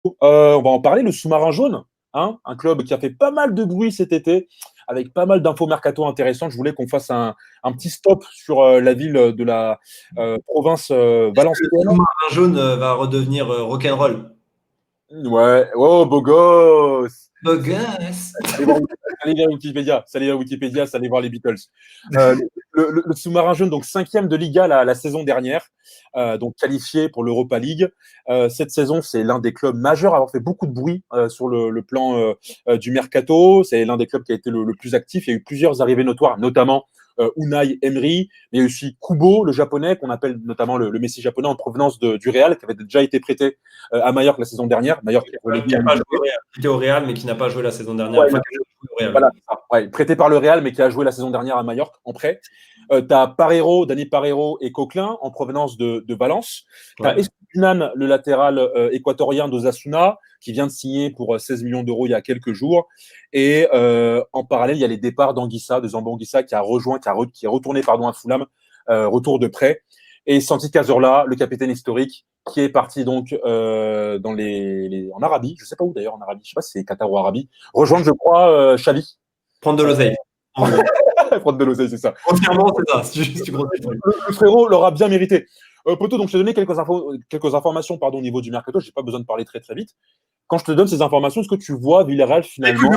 On va en parler, le Sous-Marin Jaune, hein, un club qui a fait pas mal de bruit cet été, avec pas mal d'infos mercato intéressantes. Je voulais qu'on fasse un petit stop sur la ville de la province Est-ce que le valencienne. sous-marin jaune va redevenir rock'n'roll? Ouais, oh, beau gosse! Beau gosse. Allez voir Wikipédia, allez voir les Beatles. Le Sous-Marin Jaune, donc cinquième de Liga la saison dernière, donc qualifié pour l'Europa League. Cette saison, c'est l'un des clubs majeurs à avoir fait beaucoup de bruit sur le plan du mercato. C'est l'un des clubs qui a été le plus actif. Il y a eu plusieurs arrivées notoires, notamment Unai Emery, mais aussi Kubo, le japonais, qu'on appelle notamment le Messi japonais en provenance du Real, qui avait déjà été prêté à Mallorca la saison dernière. Mallorca qui est relégué à Qui était au Real, mais qui n'a pas joué la saison dernière. Ouais, Enfin, qui a joué au Real. voilà, ouais, prêté par le Real, mais qui a joué la saison dernière à Majorque en prêt. Tu as Parero, Dani Parero et Coquelin en provenance de Valence. Tu as Ouais. Estupiñán, le latéral équatorien d'Osasuna, qui vient de signer pour 16 millions d'euros il y a quelques jours. Et en parallèle, il y a les départs d'Anguissa, de Zambo Anguissa, qui est retourné à Fulham, retour de prêt. Et Santi Cazorla, le capitaine historique, qui est parti donc en Arabie, je sais pas où d'ailleurs en Arabie, je sais pas si c'est Qatar ou Arabie, rejoindre je crois Xavi. Prendre de l'oseille. En gros. Prendre de l'oseille, c'est ça. Entièrement, c'est ça. Si tu grossis. Le frérot l'aura bien mérité. Poto, donc je t'ai donné quelques informations au niveau du mercato, j'ai pas besoin de parler très très vite. Quand je te donne ces informations, est-ce que tu vois Villarreal finalement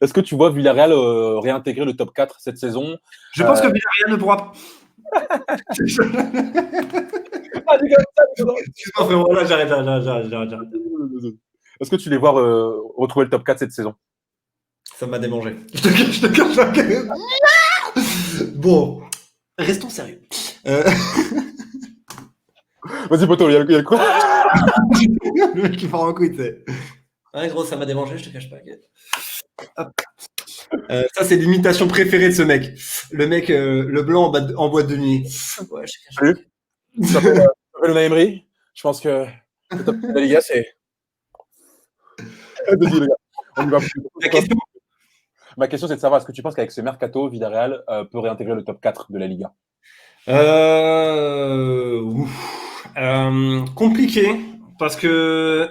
Est-ce que tu vois Villarreal réintégrer le top 4 cette saison? Je pense que Villarreal ne pourra pas. Excuse-moi, frérot, là, j'arrête. Est-ce que tu les vois retrouver le top 4 cette saison? Ça m'a démangé. Je te cache. Bon, restons sérieux. Vas-y, Poto, il y a quoi? Le mec qui part en couille, tu sais. Ouais, gros, ça m'a démangé, je te cache pas. Hop. Ça, c'est l'imitation préférée de ce mec. Le mec, le blanc en boîte de nuit. Ouais, je te cache Salut. Ça s'appelle Unai Emery. Je pense que le top 4 de la Liga, c'est. Vas-y, les gars. On y va. La question. Ma question, c'est de savoir est-ce que tu penses qu'avec ce mercato, Villarreal peut réintégrer le top 4 de la Liga? Compliqué, parce que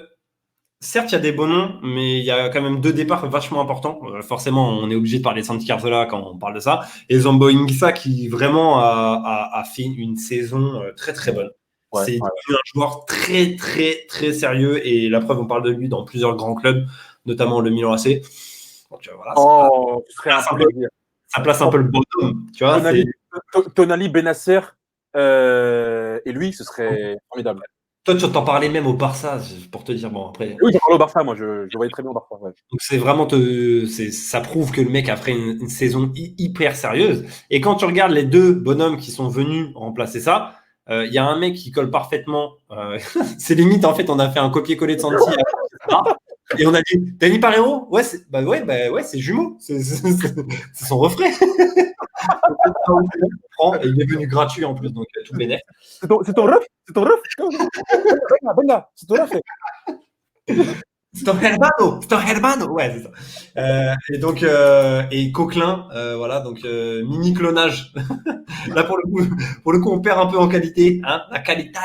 certes, il y a des bons noms, mais il y a quand même deux départs vachement importants. Forcément, on est obligé de parler de Santi Cazorla quand on parle de ça. Et Zambo Anguissa, qui vraiment a fait une saison très très bonne. Ouais, C'est ouais. un joueur très très très sérieux, et la preuve, on parle de lui dans plusieurs grands clubs, notamment le Milan AC. Donc voilà, Oh, ce serait un plaisir. ça place un peu le bonhomme, tu vois. Tonali Benasser et lui, ce serait formidable. Toi, tu t'en parlais même au Barça, pour te dire, bon, après. Oui, j'en parle au Barça, moi, je voyais très bien au Barça. Ouais. Donc c'est vraiment ça prouve que le mec a fait une saison hyper sérieuse. Et quand tu regardes les deux bonhommes qui sont venus remplacer ça, il y a un mec qui colle parfaitement. C'est limite, en fait, on a fait un copier-coller de Santi et on a dit Dani Parero, ouais, c'est jumeau, c'est son refrain. Et il est venu gratuit en plus, donc tout bénef. C'est ton ref? C'est ton ref? Venga, c'est ton ref. C'est ton hermano, ouais, c'est ça. Et donc, et Coquelin, voilà, donc mini clonage. Là, pour le coup, on perd un peu en qualité, hein. La qualité,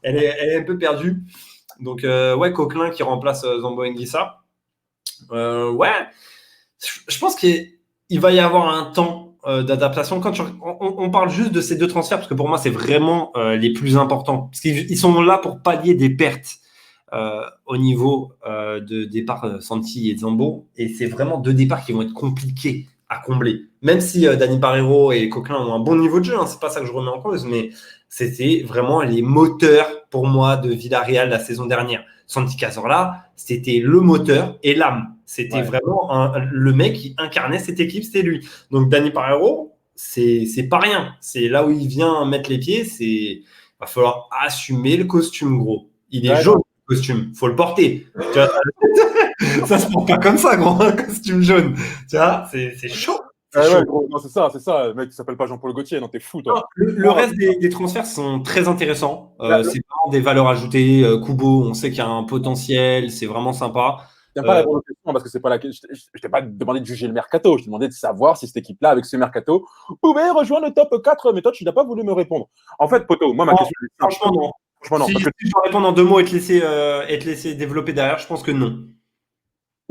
elle est un peu perdue. Donc, ouais, Coquelin qui remplace Zambo Anguissa. Ouais, je pense qu'il va y avoir un temps d'adaptation. Quand on parle juste de ces deux transferts, parce que pour moi, c'est vraiment les plus importants. Parce qu'ils sont là pour pallier des pertes. Au niveau de départ Santi et Zambo, et c'est vraiment deux départs qui vont être compliqués à combler. Même si Dani Parero et Coquelin ont un bon niveau de jeu, hein, c'est pas ça que je remets en cause, mais c'était vraiment les moteurs pour moi de Villarreal la saison dernière. Santi Cazorla, c'était le moteur et l'âme. C'était vraiment le mec qui incarnait cette équipe, c'était lui. Donc Dani Parero, c'est pas rien. C'est là où il vient mettre les pieds, va falloir assumer le costume, gros. Il est jaune. Costume, faut le porter. Tu vois, ça se porte pas comme ça, gros, un costume jaune. Tu vois, c'est chaud. Ouais, gros, non, c'est ça. Le mec qui s'appelle pas Jean-Paul Gaultier, non, t'es fou, toi. Le reste des transferts sont très intéressants. C'est vraiment des valeurs ajoutées. Kubo, on sait qu'il y a un potentiel, c'est vraiment sympa. Je pas répondre aux questions parce que c'est pas je t'ai pas demandé de juger le mercato, je t'ai demandé de savoir si cette équipe-là, avec ce mercato, pouvait rejoindre le top 4, mais toi, tu n'as pas voulu me répondre. En fait, Poto, moi, ma question est simple. Franchement, non. Franchement, non. Si Parce que, si je dois répondre en 2 mots et te laisser développer derrière, je pense que non.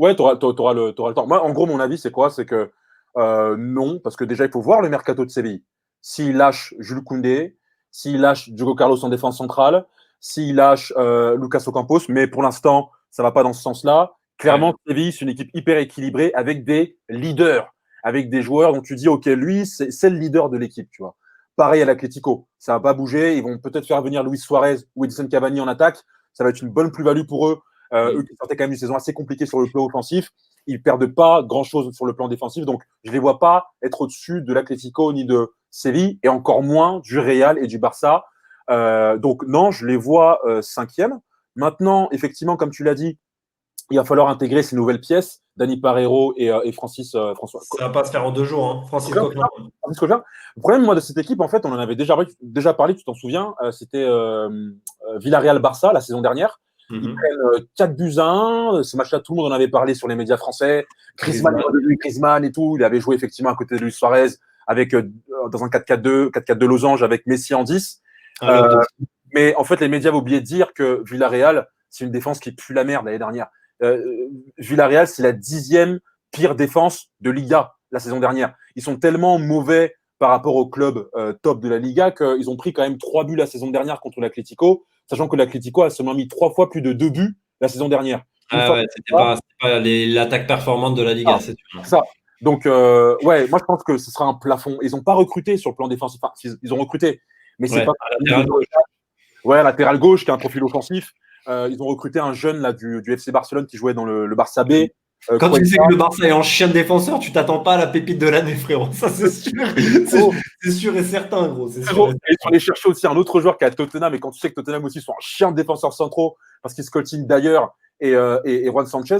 ouais, t'auras le temps. Moi, en gros, mon avis, c'est quoi? C'est que non, parce que déjà, il faut voir le mercato de Séville. S'il lâche Jules Koundé, s'il lâche Diogo Carlos en défense centrale, s'il lâche Lucas Ocampos, mais pour l'instant, ça va pas dans ce sens-là. Ouais. Clairement, Séville, c'est une équipe hyper équilibrée avec des leaders, avec des joueurs dont tu dis, OK, lui, c'est le leader de l'équipe, tu vois. Pareil à l'Atlético, ça va pas bouger. Ils vont peut-être faire venir Luis Suarez ou Edison Cavani en attaque. Ça va être une bonne plus-value pour eux. Eux qui sortaient quand même une saison assez compliquée sur le plan offensif, ils perdent pas grand-chose sur le plan défensif. Donc, je les vois pas être au-dessus de l'Atlético ni de Séville, et encore moins du Real et du Barça. Donc, non, je les vois cinquième. Maintenant, effectivement, comme tu l'as dit, il va falloir intégrer ces nouvelles pièces, Dani Parejo et François. Ça va pas se faire en 2 jours, hein. Francis Coquelin. Le problème, moi, de cette équipe, en fait, on en avait déjà parlé, tu t'en souviens, c'était Villarreal-Barça la saison dernière. Ils prennent 4 buts à 1. Ce match-là, tout le monde en avait parlé sur les médias français. Griezmann et tout. Il avait joué effectivement à côté de Luis Suarez avec, dans un 4-4-2, 4-4-2 losange avec Messi en 10. Mais en fait, les médias avaient oublié de dire que Villarreal, c'est une défense qui pue la merde l'année dernière. Villarreal, c'est la 10e pire défense de Liga la saison dernière. Ils sont tellement mauvais par rapport au club top de la Liga qu'ils ont pris quand même 3 buts la saison dernière contre l'Atlético, sachant que l'Atlético a seulement mis 3 fois plus de 2 buts la saison dernière. C'était pas l'attaque performante de la Liga, c'est sûr. Ça. Donc, ouais, moi je pense que ce sera un plafond. Ils n'ont pas recruté sur le plan défensif. Enfin, ils ont recruté, mais c'est pas. Latéral gauche. Ouais, latéral gauche qui a un profil offensif. Ils ont recruté un jeune là du FC Barcelone qui jouait dans le Barça B. Quand tu sais que le Barça est en chien de défenseur, tu t'attends pas à la pépite de l'année, frérot. Ça, c'est sûr. C'est sûr et certain, gros. Ils sont allés chercher aussi un autre joueur qui est à Tottenham, et quand tu sais que Tottenham aussi sont en chien de défenseurs centraux parce qu'ils scoltinent d'ailleurs et Juan Sanchez,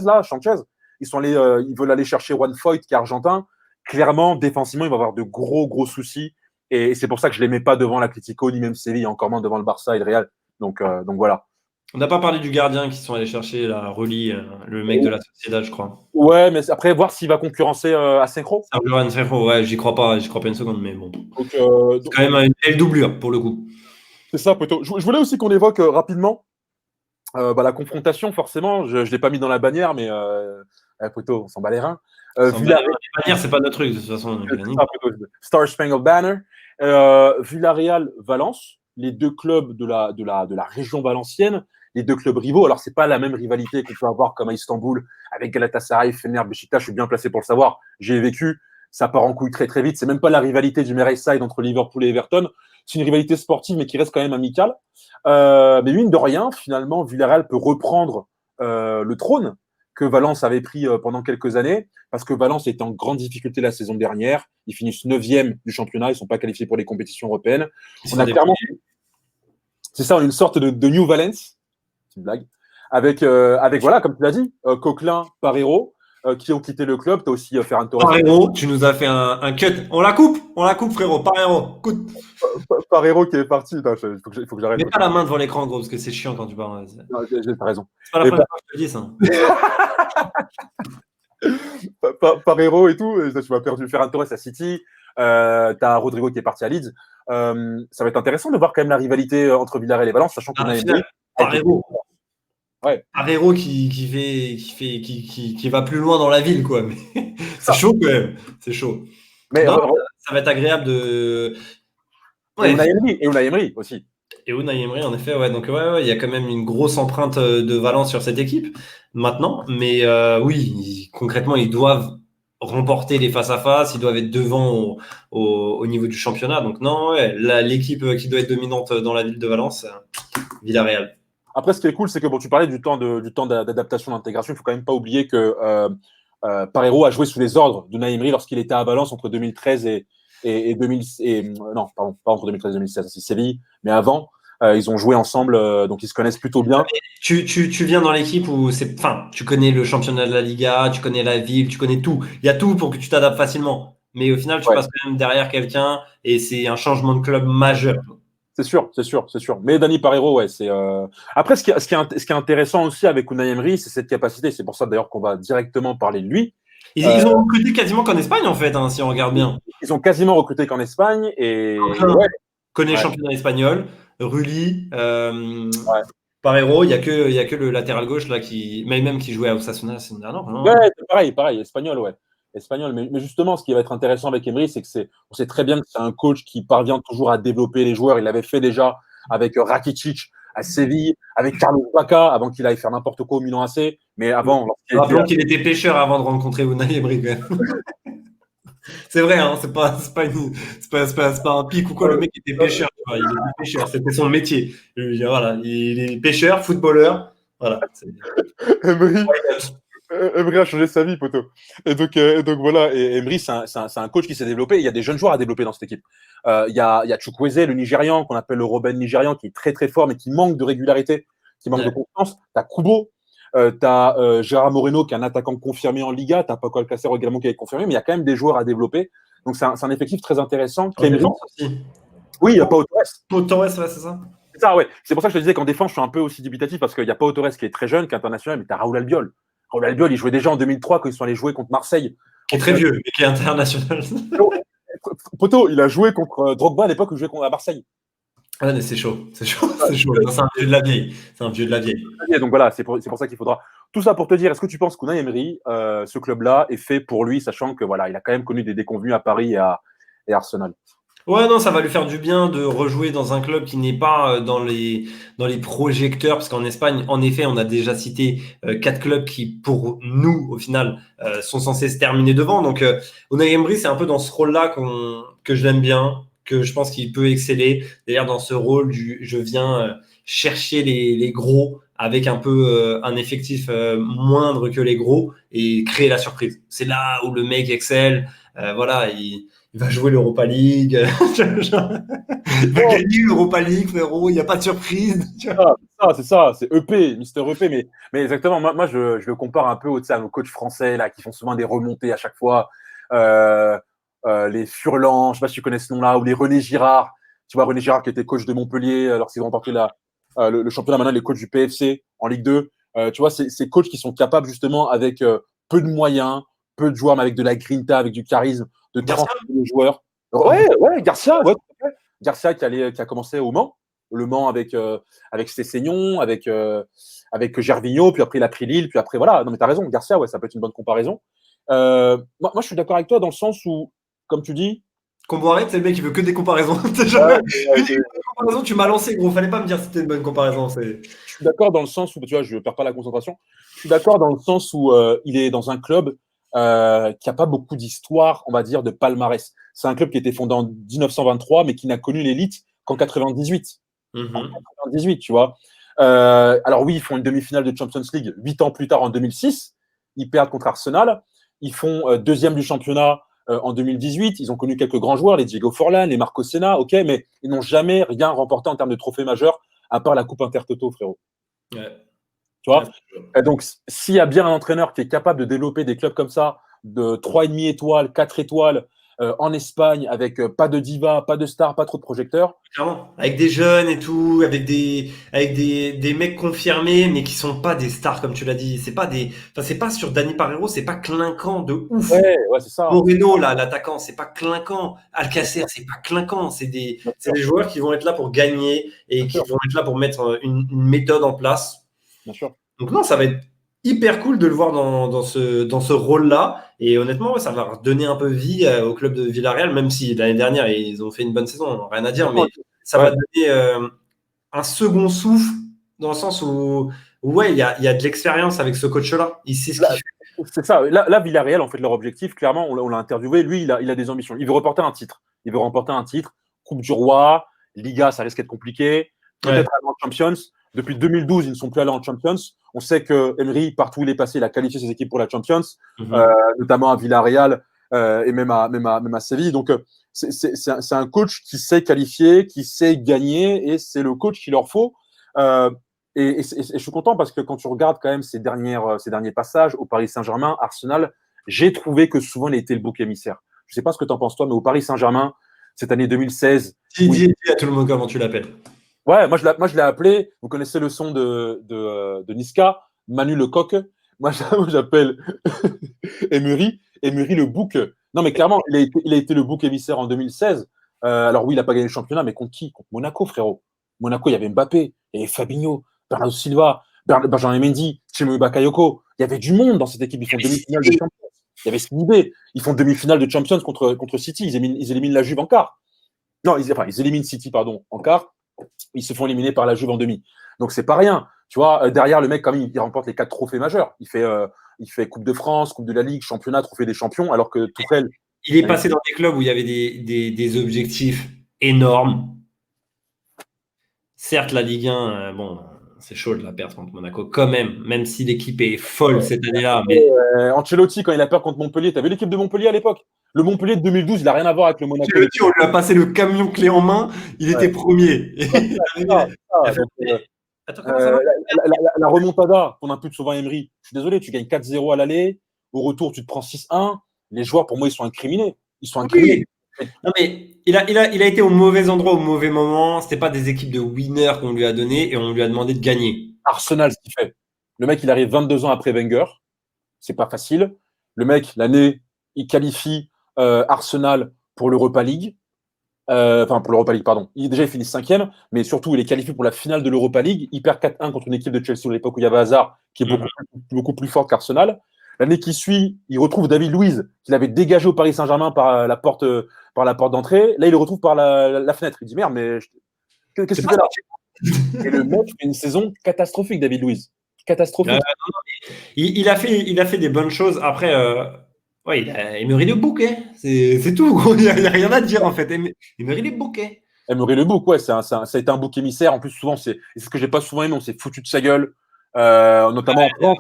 ils veulent aller chercher Juan Foyt qui est argentin. Clairement, défensivement, il va avoir de gros soucis. Et c'est pour ça que je ne les mets pas devant l'Atlético, ni même Séville, encore moins devant le Barça et le Real. Donc voilà. On n'a pas parlé du gardien qui sont allés chercher la Rulli, le mec de la Sociedad, je crois. Ouais, mais après, voir s'il va concurrencer Asenjo. Sergio Asenjo, ouais, j'y crois pas une seconde, mais bon. Donc, c'est quand même une belle doublure, pour le coup. C'est ça, plutôt. Je voulais aussi qu'on évoque rapidement la confrontation, forcément. Je ne l'ai pas mis dans la bannière, mais plutôt, on s'en bat les reins. Les bannières, c'est pas notre truc, de toute façon. Star Spangled Banner. Villarreal-Valence, les deux clubs de la région valencienne, les deux clubs rivaux. Alors, c'est pas la même rivalité qu'on peut avoir comme à Istanbul avec Galatasaray, Fener, Beşiktaş. Je suis bien placé pour le savoir. J'y ai vécu. Ça part en couille très très vite. C'est même pas la rivalité du Merseyside entre Liverpool et Everton. C'est une rivalité sportive, mais qui reste quand même amicale. Mais mine de rien, finalement, Villarreal peut reprendre le trône que Valence avait pris pendant quelques années, parce que Valence était en grande difficulté la saison dernière. Ils finissent 9e du championnat, ils ne sont pas qualifiés pour les compétitions européennes. On a clairement, c'est ça, une sorte de New Valence, c'est une blague, avec voilà, comme tu l'as dit, Coquelin, Parejo, qui ont quitté le club. Tu as aussi Ferran Torres. Parejo, tu nous as fait un cut. On la coupe, frérot. Parejo, coute. Parejo qui est parti. Il faut que j'arrête. Mets pas la main devant l'écran, gros, parce que c'est chiant quand tu parles. Non, t'as raison. C'est pas la première fois que je te dis ça. Parejo et tout, tu m'as perdu. Ferran Torres à City. T'as Rodrigo qui est parti à Leeds. Ça va être intéressant de voir quand même la rivalité entre Villarreal et Valence, sachant qu'on a Parejo. Ouais. Parejo qui va plus loin dans la ville, quoi. Mais c'est chaud quand même. C'est chaud. Mais non, ça va être agréable de. Ouais. Et Unai Emery aussi. Et Unai Emery, en effet, ouais. Donc il y a quand même une grosse empreinte de Valence sur cette équipe maintenant. Mais oui, concrètement, ils doivent remporter les face-à-face, ils doivent être devant au niveau du championnat. Donc non, ouais, l'équipe qui doit être dominante dans la ville de Valence, Villarreal. Après, ce qui est cool, c'est que tu parlais du temps d'adaptation, d'intégration. Il ne faut quand même pas oublier que Parejo a joué sous les ordres d'Unai Emery lorsqu'il était à Valence entre 2013 et 2000. Non, pardon, pas entre 2013 et 2016, c'est Séville, mais avant. Ils ont joué ensemble, donc ils se connaissent plutôt bien. Tu viens dans l'équipe où tu connais le championnat de la Liga, tu connais la ville, tu connais tout. Il y a tout pour que tu t'adaptes facilement. Mais au final, tu passes quand même derrière quelqu'un et c'est un changement de club majeur. C'est sûr. Mais Dani Parejo, ouais, c'est. Après, ce qui est intéressant aussi avec Unai Emery, c'est cette capacité. C'est pour ça d'ailleurs qu'on va directement parler de lui. Ils ont recruté quasiment qu'en Espagne, en fait, si on regarde bien. Ils ont quasiment recruté qu'en Espagne et. Connaît le championnat espagnol. Rulli, Ouais. Parreiro. Il y a que le latéral gauche là même qui jouait à Osasuna la saison dernière. Ouais, Vraiment. c'est pareil, espagnol, ouais. Espagnol. Mais justement, ce qui va être intéressant avec Emery, c'est que on sait très bien que c'est un coach qui parvient toujours à développer les joueurs. Il l'avait fait déjà avec Rakitic à Séville, avec Carlos Bacca, avant qu'il aille faire n'importe quoi au Milan AC. Mais avant, lorsqu'il était Rappelons qu'il était pêcheur avant de rencontrer Unai Emery, quand même. C'est vrai, hein, c'est pas un pic ou quoi. Le mec était pêcheur, tu vois, il était pêcheur, c'était son métier. Voilà, il est pêcheur, footballeur. Voilà. Emery, Emery a changé sa vie, poteau. Et donc voilà, et Emery, c'est un coach qui s'est développé. Il y a des jeunes joueurs à développer dans cette équipe. Il y a Chukwueze, le Nigérian, qu'on appelle le Robben nigérian, qui est très très fort, mais qui manque de régularité, qui manque de confiance. T'as Kubo, t'as Gérard Moreno, qui est un attaquant confirmé en Liga. T'as Paco Alcacer également qui est confirmé, mais il y a quand même des joueurs à développer. Donc c'est un effectif très intéressant. En défense aussi. Oui, il n'y a pas Pau Torres. Pau Torres, ouais, c'est ça. C'est ça, ouais. C'est pour ça que je te disais qu'en défense, je suis un peu aussi dubitatif parce qu'il n'y a pas Torres qui est très jeune, qui est international, mais tu as Raoul Albiol. Raoul Albiol, il jouait déjà en 2003 quand ils sont allés jouer contre Marseille. Qui est très vieux, mais qui est international. Poto, il a joué contre Drogba à l'époque où il jouait à Marseille. Ah, mais c'est chaud. C'est un vieux de la vieille. C'est un vieux de la vieille. Donc voilà, c'est pour ça qu'il faudra. Tout ça pour te dire, est-ce que tu penses qu'Unai Emery, ce club-là, est fait pour lui, sachant que voilà, il a quand même connu des déconvenues à Paris et à Arsenal. Ouais, non, ça va lui faire du bien de rejouer dans un club qui n'est pas dans les projecteurs, parce qu'en Espagne, en effet, on a déjà cité 4 clubs qui, pour nous, au final, sont censés se terminer devant. Donc, Unai Emery, c'est un peu dans ce rôle-là que je l'aime bien, que je pense qu'il peut exceller. D'ailleurs, dans ce rôle je viens chercher les gros avec un peu un effectif moindre que les gros et créer la surprise. C'est là où le mec excelle. Voilà, il va jouer l'Europa League. Il va gagner l'Europa League, frérot. Il n'y a pas de surprise. C'est ça, c'est EP, Mister EP. Mais exactement, moi je le compare un peu à nos coachs français là, qui font souvent des remontées à chaque fois. Les Furlan, je ne sais pas si tu connais ce nom-là, ou les René Girard. Tu vois, René Girard qui était coach de Montpellier lorsqu'ils ont remporté le championnat. Maintenant, les coachs du PFC en Ligue 2. Tu vois, c'est coachs qui sont capables justement avec peu de moyens, peu de joueurs, mais avec de la grinta, avec du charisme, de transformer les joueurs. Ouais, Garcia, ouais. Garcia qui a commencé au Mans, le Mans avec Sessegnon, avec Gervinho, puis après il a pris Lille, puis après voilà. Non mais t'as raison, Garcia, ouais, ça peut être une bonne comparaison. Moi, je suis d'accord avec toi dans le sens où, comme tu dis, Comboiré, c'est le mec qui veut que des comparaisons. Comparaison, tu m'as lancé, gros. Fallait pas me dire que c'était une bonne comparaison. Je suis d'accord dans le sens où, tu vois, je perds pas la concentration. Je suis d'accord dans le sens où il est dans un club qui n'a pas beaucoup d'histoire, on va dire, de palmarès. C'est un club qui a été fondé en 1923, mais qui n'a connu l'élite qu'en 98. En 98, tu vois. Alors oui, ils font une demi-finale de Champions League 8 ans plus tard, en 2006. Ils perdent contre Arsenal. Ils font deuxième du championnat en 2018. Ils ont connu quelques grands joueurs, les Diego Forlán, les Marco Senna, ok, mais ils n'ont jamais rien remporté en termes de trophée majeur, à part la Coupe Intertoto, frérot. Ouais. Tu vois. Et donc, s'il y a bien un entraîneur qui est capable de développer des clubs comme ça, de 3,5 étoiles, 4 étoiles, en Espagne, avec pas de diva, pas de star, pas trop de projecteurs. Clairement. Avec des jeunes et tout, avec des mecs confirmés, mais qui sont pas des stars, comme tu l'as dit. C'est pas sur Dani Parreiro, c'est pas clinquant de ouf. Ouais, c'est ça. Moreno, là, l'attaquant, c'est pas clinquant. Alcacer, c'est pas clinquant. C'est des joueurs qui vont être là pour gagner et qui vont être là pour mettre une méthode en place. Bien sûr. Donc non, ça va être hyper cool de le voir dans ce rôle-là. Et honnêtement, ça va redonner un peu vie au club de Villarreal, même si l'année dernière, ils ont fait une bonne saison, rien à dire, mais ça va donner un second souffle dans le sens où ouais, il y a de l'expérience avec ce coach-là. Il sait ce qu'il fait. C'est ça. Là, Villarreal, en fait, leur objectif, clairement, on l'a interviewé. Lui, il a des ambitions. Il veut remporter un titre. Coupe du Roi, Liga, ça risque d'être compliqué. Peut-être aller en Champions. Depuis 2012, ils ne sont plus allés en Champions. On sait que Emery, partout où il est passé, il a qualifié ses équipes pour la Champions, notamment à Villarreal et même à Séville. Donc, c'est un coach qui sait qualifier, qui sait gagner, et c'est le coach qu'il leur faut. Et je suis content parce que quand tu regardes quand même ces derniers passages au Paris Saint-Germain, Arsenal, j'ai trouvé que souvent il était le bouc émissaire. Je ne sais pas ce que tu en penses toi, mais au Paris Saint-Germain, cette année 2016. Dis à tout le monde comment tu l'appelles. Ouais, moi je l'ai appelé. Vous connaissez le son de Niska, Manu Lecoq. Moi j'appelle Emery le bouc. Non mais clairement, il a été le bouc émissaire en 2016. Alors oui, il n'a pas gagné le championnat, mais contre qui? Contre Monaco, frérot. Monaco, il y avait Mbappé, il y avait Fabinho, Bernardo Silva, Benjamin Mendy, Chimou Bakayoko. Il y avait du monde dans cette équipe. Ils font demi-finale de Champions. Il y avait Sidibé. Ils font demi-finale de Champions contre City. Ils éliminent la Juve en quart. Non, ils éliminent City, pardon, en quart. Ils se font éliminer par la Juve en demi. Donc, c'est pas rien. Tu vois, derrière, le mec, quand même, il remporte les 4 trophées majeurs. Il fait Coupe de France, Coupe de la Ligue, Championnat, Trophée des Champions, alors que Tourelle. Il est passé dans des clubs où il y avait des objectifs énormes. Certes, la Ligue 1, bon, c'est chaud de la perdre contre Monaco, quand même si l'équipe est folle cette année-là. Mais... Ancelotti, quand il a peur contre Montpellier, t'as vu l'équipe de Montpellier à l'époque? Le Montpellier de 2012, il n'a rien à voir avec le Monaco. Ancelotti, on lui a passé le camion clé en main, il était premier. La remontada qu'on impute souvent à Emery. Je suis désolé, tu gagnes 4-0 à l'aller, au retour, tu te prends 6-1. Les joueurs, pour moi, ils sont incriminés. Oui. Non, mais il a été au mauvais endroit, au mauvais moment. C'était pas des équipes de winners qu'on lui a donné et on lui a demandé de gagner. Arsenal, ce qu'il fait. Le mec, il arrive 22 ans après Wenger. C'est pas facile. Le mec, l'année, il qualifie Arsenal pour l'Europa League. Pour l'Europa League, pardon. Il finit 5e, mais surtout, il est qualifié pour la finale de l'Europa League. Il perd 4-1 contre une équipe de Chelsea à l'époque où il y avait Hazard, qui est beaucoup plus forte qu'Arsenal. L'année qui suit, il retrouve David Luiz, qu'il avait dégagé au Paris Saint-Germain par la porte d'entrée. Là, il le retrouve par la fenêtre. Il dit merde, mais qu'est-ce que tu fais là? Et le mec fait une saison catastrophique, David Luiz. Catastrophique. Il a fait des bonnes choses. Après, ouais, Emery le bouquet. C'est tout. Il n'y a rien à dire en fait. Emery le bouquet. Emery le bouc, ouais, ça a été un bouc émissaire. En plus, souvent, c'est ce que j'ai pas souvent aimé, on s'est foutu de sa gueule, notamment en France.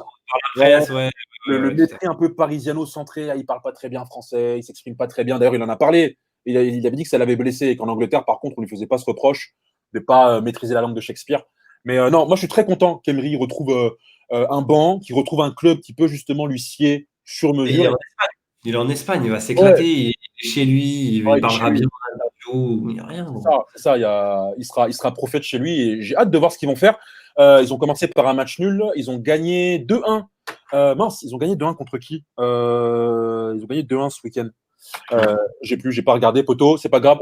Le mépris un peu parisiano-centré, il parle pas très bien français, il s'exprime pas très bien. D'ailleurs, il en a parlé. Il avait dit que ça l'avait blessé et qu'en Angleterre, par contre, on lui faisait pas ce reproche de pas maîtriser la langue de Shakespeare. Mais non, moi, je suis très content qu'Emery retrouve un banc, qu'il retrouve un club qui peut justement lui scier sur mesure. Il est en Espagne, il va s'éclater, il est chez lui, il parlera bien en interview, il n'y a rien. C'est ça, il sera prophète chez lui et j'ai hâte de voir ce qu'ils vont faire. Ils ont commencé par un match nul, ils ont gagné 2-1. Ils ont gagné 2-1 contre qui? Ils ont gagné 2-1 ce week-end. J'ai pas regardé, poto, c'est pas grave.